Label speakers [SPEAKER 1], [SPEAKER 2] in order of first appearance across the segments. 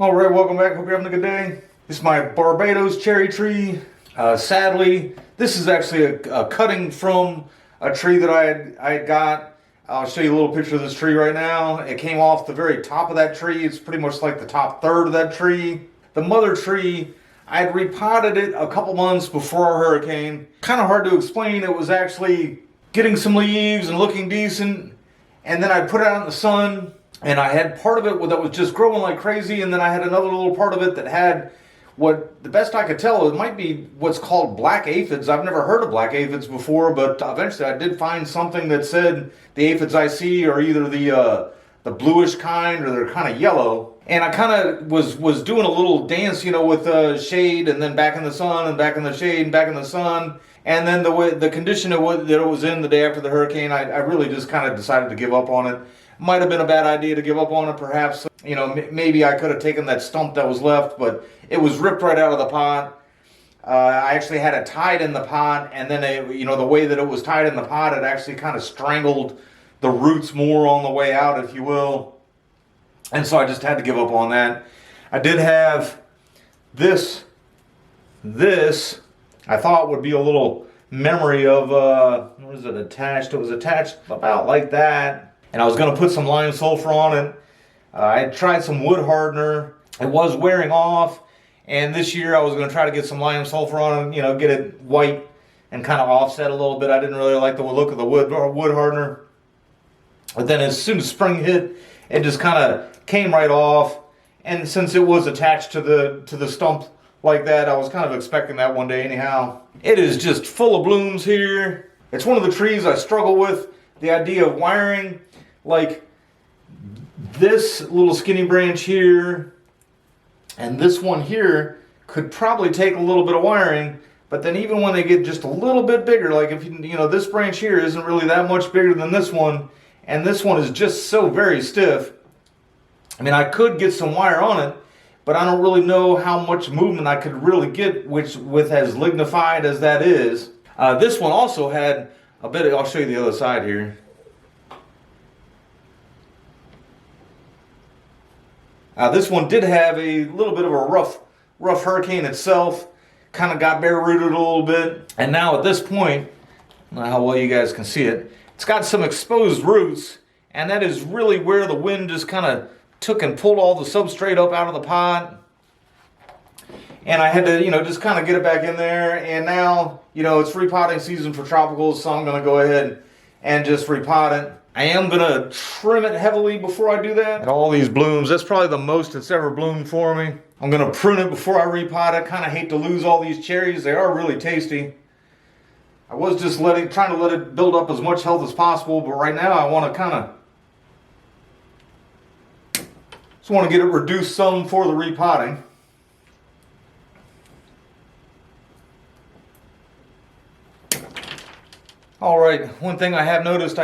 [SPEAKER 1] All right, welcome back. Hope you're having a good day. This is my Barbados cherry tree. Sadly, this is actually a cutting from a tree that I had got. I'll show you a little picture of this tree right now. It came off the very top of that tree. It's pretty much like the top third of that tree. The mother tree, I had repotted it a couple months before our hurricane. Kind of hard to explain. It was actually getting some leaves and looking decent. And then I put it out in the sun. And I had part of it that was just growing like crazy, and then I had another little part of it that had what, the best I could tell, it might be what's called black aphids. I've never heard of black aphids before, but eventually I did find something that said the aphids I see are either the bluish kind or they're kind of yellow. And I kind of was doing a little dance, you know, with shade and then back in the sun and back in the shade and back in the sun. And then the condition that it was in the day after the hurricane, I really just kind of decided to give up on it. Might have been a bad idea to give up on it, perhaps. You know, maybe I could have taken that stump that was left, but it was ripped right out of the pot. I actually had it tied in the pot, and then, you know, the way that it was tied in the pot, it actually kind of strangled the roots more on the way out, if you will. And so I just had to give up on that. I did have this I thought would be a little memory of, what is it attached? It was attached about like that. And I was going to put some lime sulfur on it. I had tried some wood hardener. It was wearing off. And this year I was going to try to get some lime sulfur on it, you know, get it white and kind of offset a little bit. I didn't really like the look of the wood hardener. But then as soon as spring hit, it just kind of came right off. And since it was attached to the stump like that, I was kind of expecting that one day anyhow. It is just full of blooms here. It's one of the trees I struggle with. The idea of wiring. Like this little skinny branch here and this one here could probably take a little bit of wiring, but then even when they get just a little bit bigger, like if you know this branch here isn't really that much bigger than this one, and this one is just so very stiff. I mean, I could get some wire on it, but I don't really know how much movement I could really get with as lignified as that is. This one also had a bit, I'll show you the other side here. This one did have a little bit of a rough hurricane itself. Kind of got bare rooted a little bit. And now at this point, I don't know how well you guys can see it, it's got some exposed roots. And that is really where the wind just kind of took and pulled all the substrate up out of the pot. And I had to, you know, just kind of get it back in there. And now, you know, it's repotting season for tropicals, so I'm going to go ahead and just repot it. I am going to trim it heavily before I do that. And all these blooms, that's probably the most it's ever bloomed for me. I'm going to prune it before I repot it. Kind of hate to lose all these cherries. They are really tasty. I was just trying to let it build up as much health as possible, but right now I want to kind of just want to get it reduced some for the repotting. Alright, one thing I have noticed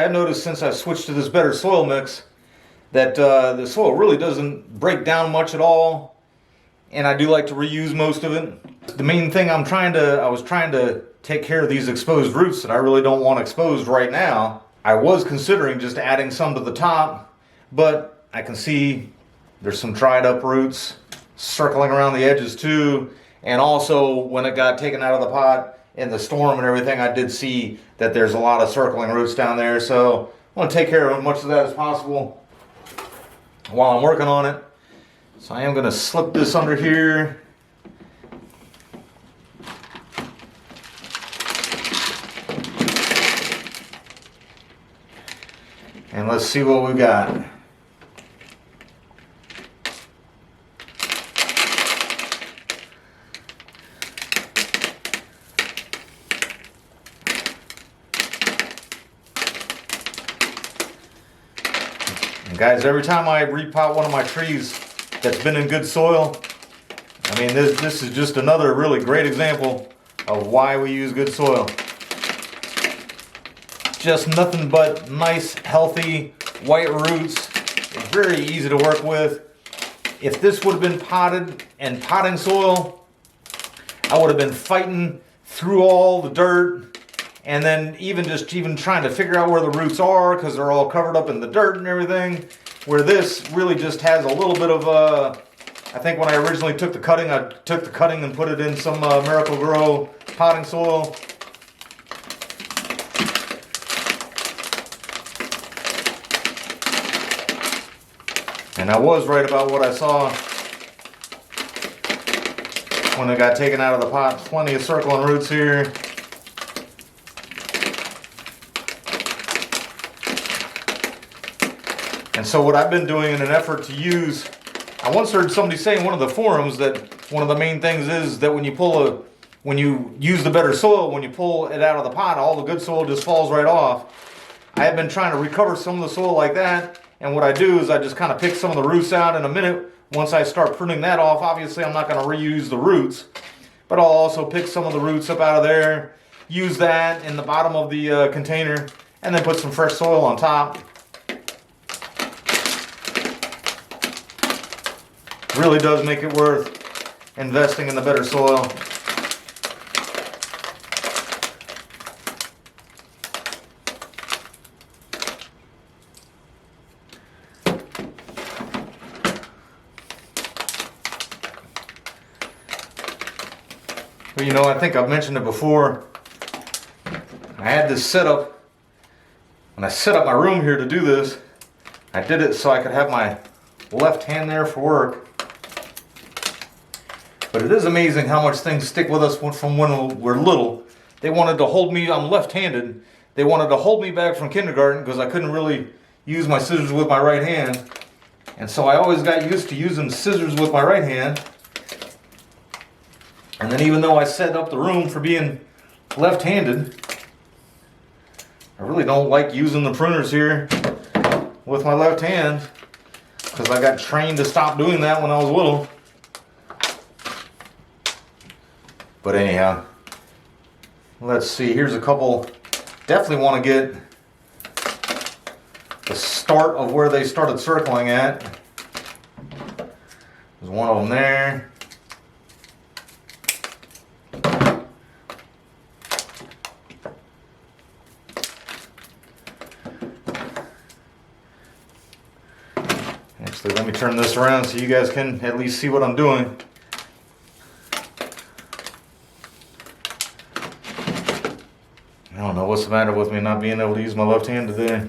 [SPEAKER 1] since I switched to this better soil mix, that the soil really doesn't break down much at all, and I do like to reuse most of it. The main thing I was trying to take care of these exposed roots that I really don't want exposed right now. I was considering just adding some to the top, but I can see there's some dried up roots circling around the edges too, and also when it got taken out of the pot, in the storm and everything, I did see that there's a lot of circling roots down there, so I want to take care of as much of that as possible while I'm working on it. So I am going to slip this under here. And let's see what we got. Guys, every time I repot one of my trees that's been in good soil, I mean, this is just another really great example of why we use good soil. Just nothing but nice, healthy, white roots. It's very easy to work with. If this would have been potted and potting soil, I would have been fighting through all the dirt and then even trying to figure out where the roots are because they're all covered up in the dirt and everything. Where this really just has a little bit of I think when I originally took the cutting, I took the cutting and put it in some Miracle-Gro potting soil. And I was right about what I saw when it got taken out of the pot. Plenty of circling roots here. And so what I've been doing in an effort to use, I once heard somebody say in one of the forums that one of the main things is that when you use the better soil, when you pull it out of the pot, all the good soil just falls right off. I have been trying to recover some of the soil like that, and what I do is I just kind of pick some of the roots out in a minute. Once I start pruning that off, obviously I'm not going to reuse the roots, but I'll also pick some of the roots up out of there, use that in the bottom of the container, and then put some fresh soil on top. Really does make it worth investing in the better soil. Well, you know, I think I've mentioned it before. I had this setup. When I set up my room here to do this, I did it so I could have my left hand there for work. But it is amazing how much things stick with us from when we're little. They wanted to hold me, I'm left-handed. They wanted to hold me back from kindergarten because I couldn't really use my scissors with my right hand. And so I always got used to using scissors with my right hand. And then even though I set up the room for being left-handed, I really don't like using the pruners here with my left hand because I got trained to stop doing that when I was little. But anyhow, let's see, here's a couple. Definitely want to get the start of where they started circling at. There's one of them there. Actually, let me turn this around so you guys can at least see what I'm doing. I don't know what's the matter with me not being able to use my left hand today.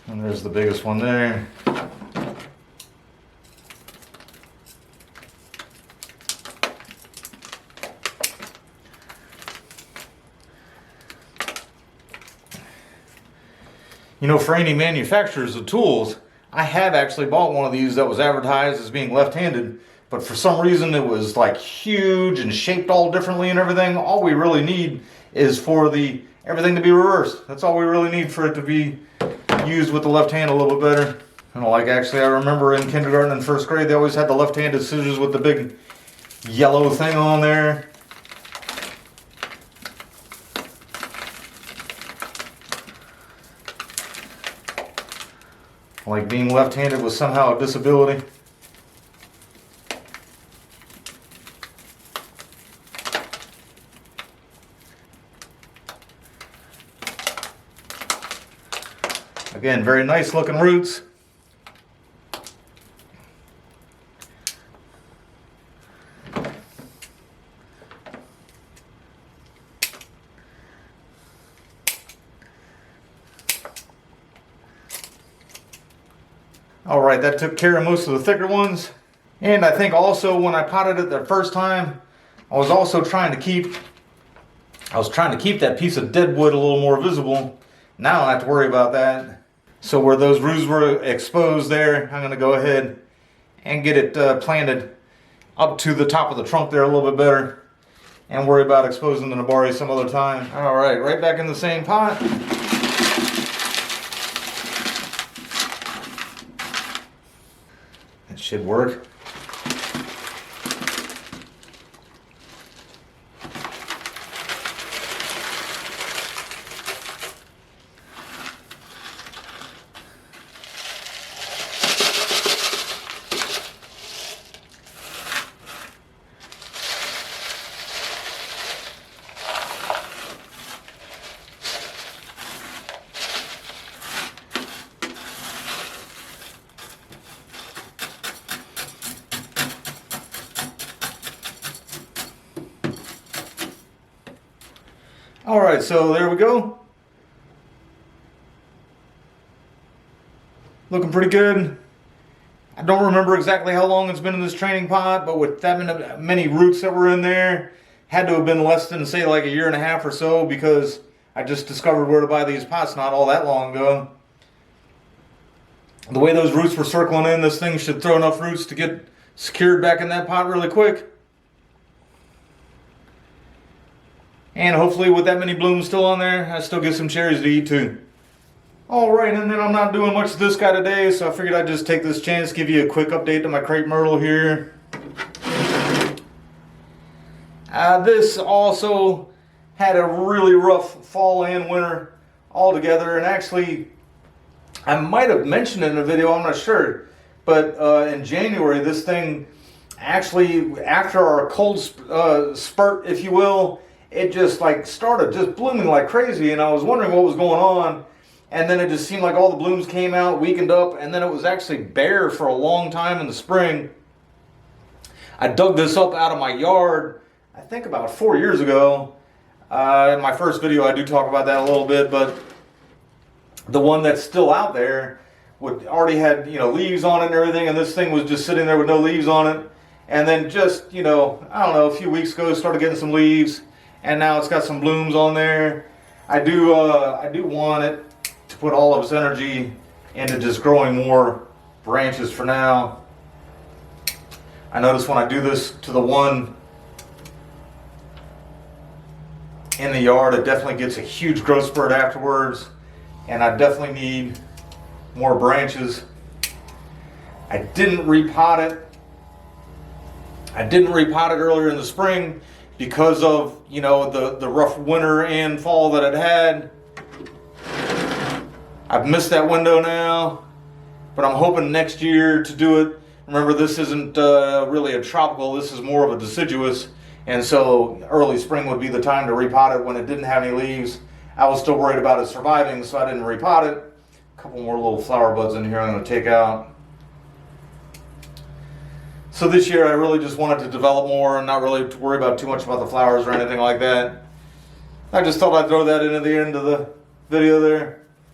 [SPEAKER 1] Now there's the biggest one there. You know, for any manufacturers of tools, I have actually bought one of these that was advertised as being left-handed, but for some reason it was like huge and shaped all differently and everything. All we really need is for everything to be reversed. That's all we really need for it to be used with the left hand a little bit better. And like actually I remember in kindergarten and first grade they always had the left-handed scissors with the big yellow thing on there. Like being left-handed was somehow a disability. Again, very nice looking roots. All right, that took care of most of the thicker ones. And I think also when I potted it the first time, I was trying to keep that piece of dead wood a little more visible. Now I don't have to worry about that. So where those roots were exposed there, I'm going to go ahead and get it planted up to the top of the trunk there a little bit better and worry about exposing the nabari some other time. All right, right back in the same pot. That should work. All right, so there we go. Looking pretty good. I don't remember exactly how long it's been in this training pot, but with that many roots that were in there, had to have been less than, say, like a year and a half or so, because I just discovered where to buy these pots not all that long ago. The way those roots were circling in, this thing should throw enough roots to get secured back in that pot really quick. And hopefully with that many blooms still on there, I still get some cherries to eat too. Alright, and then I'm not doing much of this guy today, so I figured I'd just take this chance to give you a quick update to my Crepe Myrtle here. This also had a really rough fall and winter altogether, and actually I might have mentioned it in a video, I'm not sure, but in January this thing actually, after our cold spurt, if you will, it just like started just blooming like crazy, and I was wondering what was going on. And then it just seemed like all the blooms came out, weakened up, and then it was actually bare for a long time in the spring. I dug this up out of my yard, I think about 4 years ago. In my first video I do talk about that a little bit, but the one that's still out there already had, leaves on it and everything, and this thing was just sitting there with no leaves on it. And then just, I don't know, a few weeks ago it started getting some leaves, and now it's got some blooms on there. I do want it to put all of its energy into just growing more branches for now. I notice when I do this to the one in the yard, it definitely gets a huge growth spurt afterwards, and I definitely need more branches. I didn't repot it. I didn't repot it earlier in the spring because of, the rough winter and fall that it had. I've missed that window now, but I'm hoping next year to do it. Remember, this isn't really a tropical, this is more of a deciduous, and so early spring would be the time to repot it when it didn't have any leaves. I was still worried about it surviving, so I didn't repot it. A couple more little flower buds in here I'm going to take out. So this year I really just wanted to develop more and not really to worry about too much about the flowers or anything like that. I just thought I'd throw that in at the end of the video there.